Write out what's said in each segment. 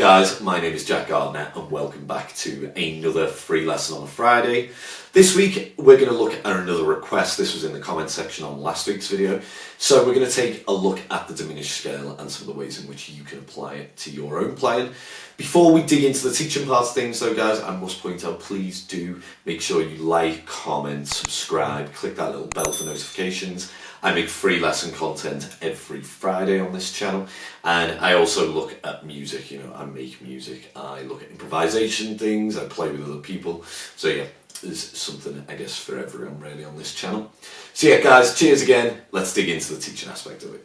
guys, my name is Jack Gardiner and welcome back to another free lesson on a Friday. This week we're going to look at another request. This was in the comment section on last week's video. So we're going to take a look at the diminished scale and some of the ways in which you can apply it to your own playing. Before we dig into the teaching part of things though guys, I must point out, please do make sure you like, comment, subscribe, click that little bell for notifications. I make free lesson content every Friday on this channel, and I also look at music. You know, I make music, I look at improvisation things, I play with other people. So yeah, there's something I guess for everyone really on this channel. So yeah guys, cheers again, let's dig into the teaching aspect of it.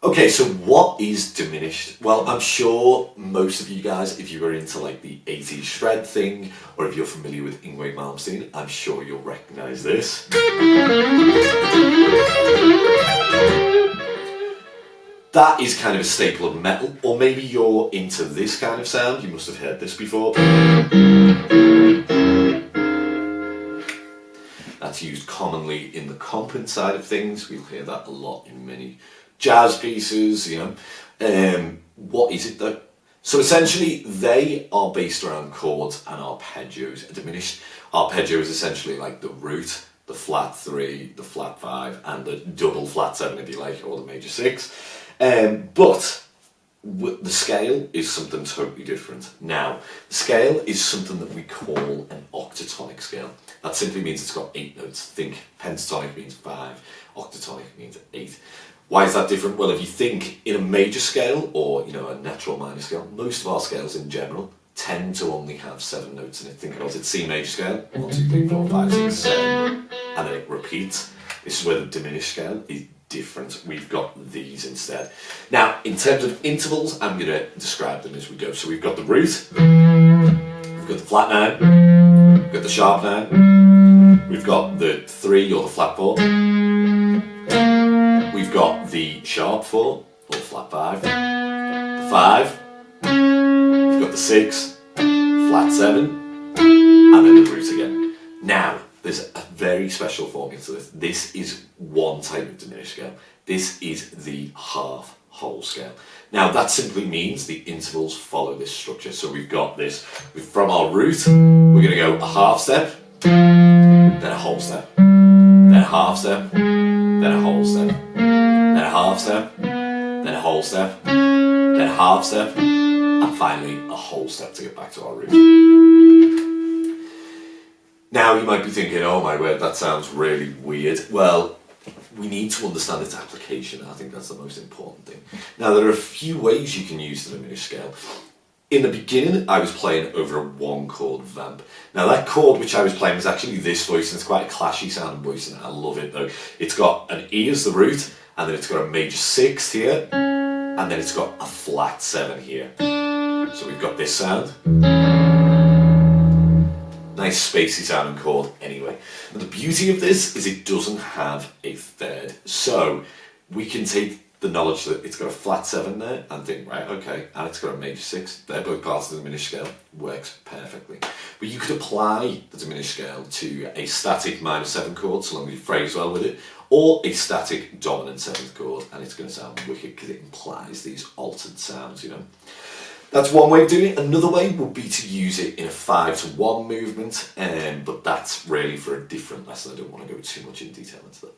Okay, so what is diminished? Well, I'm sure most of you guys, if you were into like the 80s shred thing, or if you're familiar with Yngwie Malmsteen, I'm sure you'll recognise this. That is kind of a staple of metal, or maybe you're into this kind of sound, you must have heard this before. That's used commonly in the comping side of things. We'll hear that a lot in many jazz pieces, you know. What is it though? So essentially they are based around chords and arpeggios. Diminished arpeggio is essentially like the root, the flat 3, the flat 5 and the double flat 7 if you like, or the major 6. But the scale is something totally different. Now, the scale is something that we call an octatonic scale. That simply means it's got 8 notes. Think pentatonic means 5, octatonic means 8. Why is that different? Well, if you think in a major scale or, you know, a natural minor scale, most of our scales in general tend to only have 7 notes in it. Think about it, C major scale, 1, 2, 3, 4, 5, 6, 7, and then it repeats. This is where the diminished scale is different. We've got these instead. Now, in terms of intervals, I'm going to describe them as we go. So we've got the root, we've got the flat 9, we've got the sharp 9, we've got the 3 or the flat 4, we've got the sharp 4 or flat 5, the 5, we've got the 6, flat 7, and then the root again. Now, there's a very special formula to this. This is one type of diminished scale. This is the half whole scale. Now that simply means the intervals follow this structure. So we've got this, from our root, we're going to go a half step, then a whole step, then a half step, then a whole step, then a half step, then a whole step, then a half step, and finally a whole step to get back to our root. Now you might be thinking, oh my word, that sounds really weird. Well, we need to understand its application. I think that's the most important thing. Now there are a few ways you can use the diminished scale. In the beginning, I was playing over a 1 chord vamp. Now that chord which I was playing was actually this voice, and it's quite a clashy sounding voice, and I love it though. It's got an E as the root, and then it's got a major 6 here, and then it's got a flat 7 here. So we've got this sound. Nice spacey sounding chord anyway. And the beauty of this is it doesn't have a third. So we can take the knowledge that it's got a flat 7 there and think, right, okay, and it's got a major 6. They're both parts of the diminished scale. Works perfectly. But you could apply the diminished scale to a static minor 7 chord, so long as you phrase well with it, or a static dominant 7th chord, and it's going to sound wicked because it implies these altered sounds, you know. That's one way of doing it. Another way would be to use it in a 5-to-1 movement, but that's really for a different lesson. I don't want to go too much in detail into that.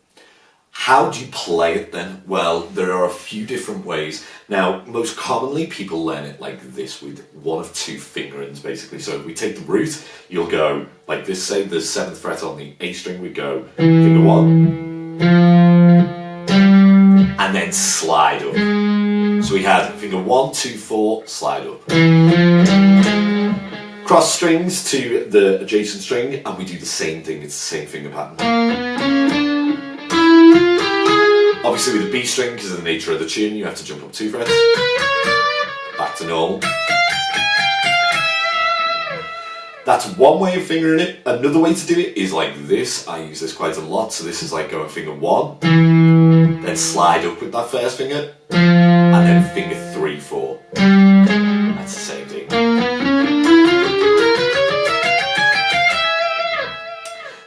How do you play it then? Well, there are a few different ways. Now, most commonly people learn it like this with 1 of 2 fingerings basically. So if we take the root, you'll go like this, say the 7th fret on the A string, we go finger 1, and then slide up. So we had finger 1, 2, 4, slide up. Cross strings to the adjacent string, and we do the same thing, it's the same finger pattern. Obviously with the B string, because of the nature of the tune, you have to jump up 2 frets. Back to normal. That's one way of fingering it. Another way to do it is like this. I use this quite a lot, so this is like going finger 1, then slide up with that first finger, and then finger 3, 4. That's the same thing.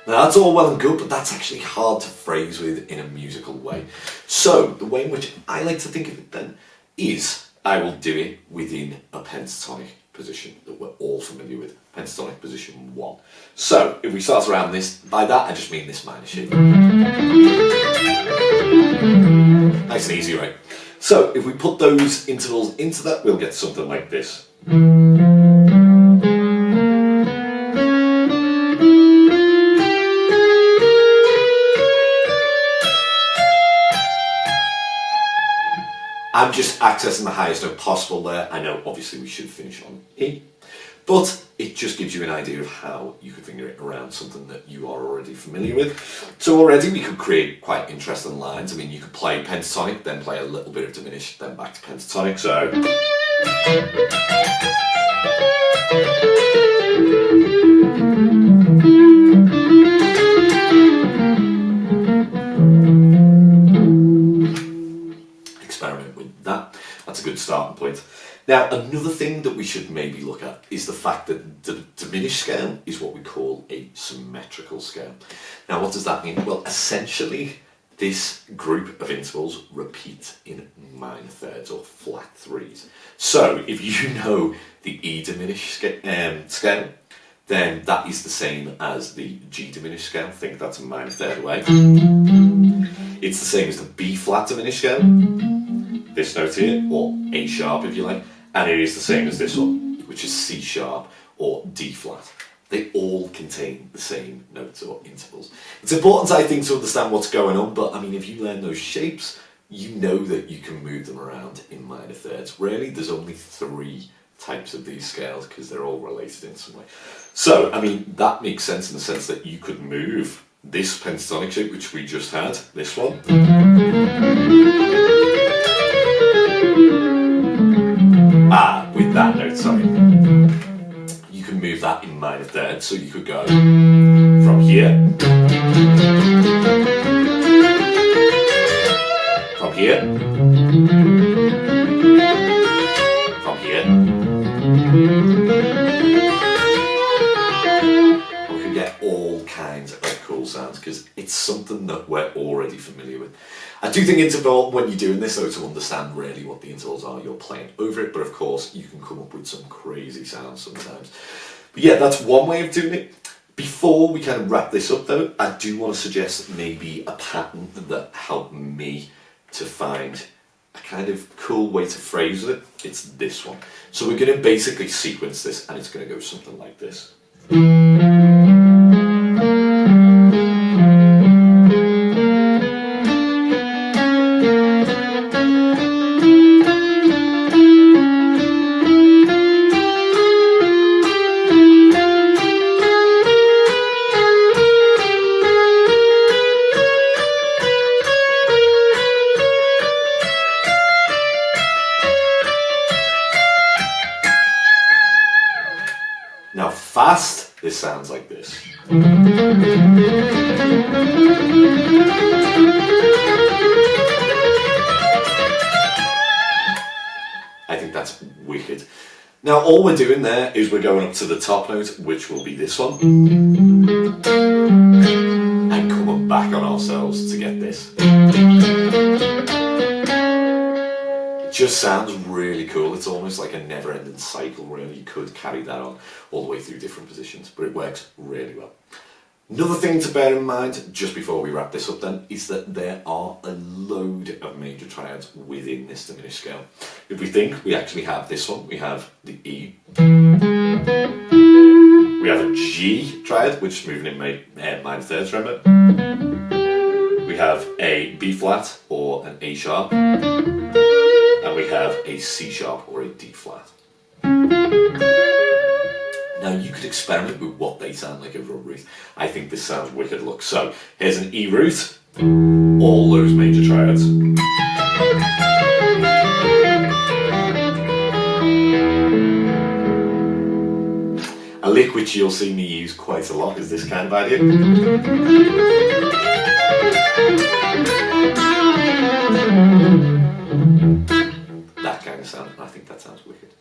Now that's all well and good, but that's actually hard to phrase with in a musical way. So the way in which I like to think of it then is I will do it within a pentatonic position that we're all familiar with, pentatonic position 1. So if we start around this, by that I just mean this minor shape. Nice and easy, right? So if we put those intervals into that, we'll get something like this. I'm just accessing the highest note possible there. I know obviously we should finish on E, but it just gives you an idea of how you could finger it around something that you are already familiar with. So already we could create quite interesting lines. I mean, you could play pentatonic, then play a little bit of diminished, then back to pentatonic. So experiment with that. That's a good starting point. Now, another thing that we should maybe look at is the fact that the diminished scale is what we call a symmetrical scale. Now, what does that mean? Well, essentially, this group of intervals repeat in minor thirds or flat threes. So, if you know the E diminished scale, then that is the same as the G diminished scale. Think that's a minor third away. It's the same as the B flat diminished scale, this note here, or A sharp if you like, and it is the same as this one, which is C sharp or D flat. They all contain the same notes or intervals. It's important, I think, to understand what's going on, but I mean, if you learn those shapes, you know that you can move them around in minor thirds. Really, there's only 3 types of these scales because they're all related in some way. So, I mean, that makes sense in the sense that you could move this pentatonic shape, which we just had, this one, with that note, sorry. You can move that in minor thirds, so you could go from here, from here, from here. We can get all kinds of cool sounds because it's something that we're already familiar with. I do think it's important when you're doing this though to understand really what the intervals are you're playing over it, but of course you can come up with some crazy sounds sometimes. But yeah, that's one way of doing it. Before we kind of wrap this up though, I do want to suggest maybe a pattern that helped me to find a kind of cool way to phrase it. It's this one. So we're going to basically sequence this and it's going to go something like this. Now fast, this sounds like this. I think that's wicked. Now all we're doing there is we're going up to the top note, which will be this one, and coming back on ourselves to get this. It just sounds really cool. It's almost like a never-ending cycle, really. You could carry that on all the way through different positions, but it works really well. Another thing to bear in mind, just before we wrap this up then, is that there are a load of major triads within this diminished scale. If we think, we actually have this one. We have the E. We have a G triad, which is moving in minor thirds, remember? We have a B flat or an A sharp. And we have a C sharp or a D flat. Now you could experiment with what they sound like over a root. I think this sounds wicked. Look, so here's an E root, all those major triads. A lick which you'll see me use quite a lot is this kind of idea. That kind of sound, and I think that sounds wicked.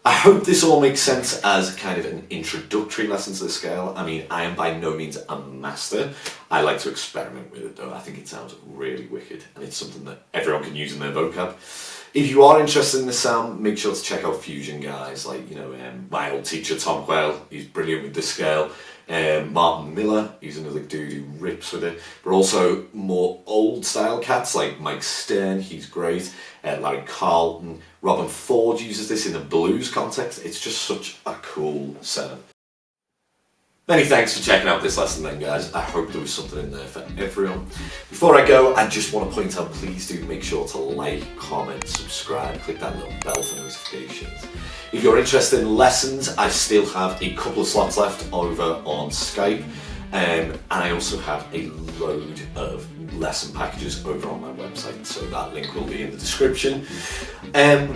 I hope this all makes sense as kind of an introductory lesson to the scale. I mean, I am by no means a master. I like to experiment with it though. I think it sounds really wicked and it's something that everyone can use in their vocab. If you are interested in the sound, make sure to check out Fusion guys, like, you know, my old teacher Tom Quayle, he's brilliant with the scale. Martin Miller, he's another dude who rips with it. But also more old style cats like Mike Stern, he's great. Larry Carlton, Robin Ford uses this in a blues context. It's just such a cool setup. Many thanks for checking out this lesson then, guys. I hope there was something in there for everyone. Before I go, I just want to point out, please do make sure to like, comment, subscribe, click that little bell for notifications. If you're interested in lessons, I still have a couple of slots left over on Skype, and I also have a load of lesson packages over on my website, so that link will be in the description.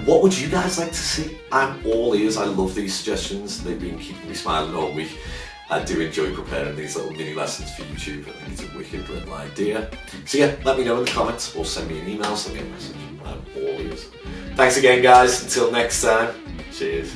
What would you guys like to see? I'm all ears. I love these suggestions. They've been keeping me smiling all week. I do enjoy preparing these little mini lessons for YouTube. I think it's a wicked little idea. So yeah, let me know in the comments or send me an email, send me a message. I'm all ears. Thanks again, guys. Until next time, cheers.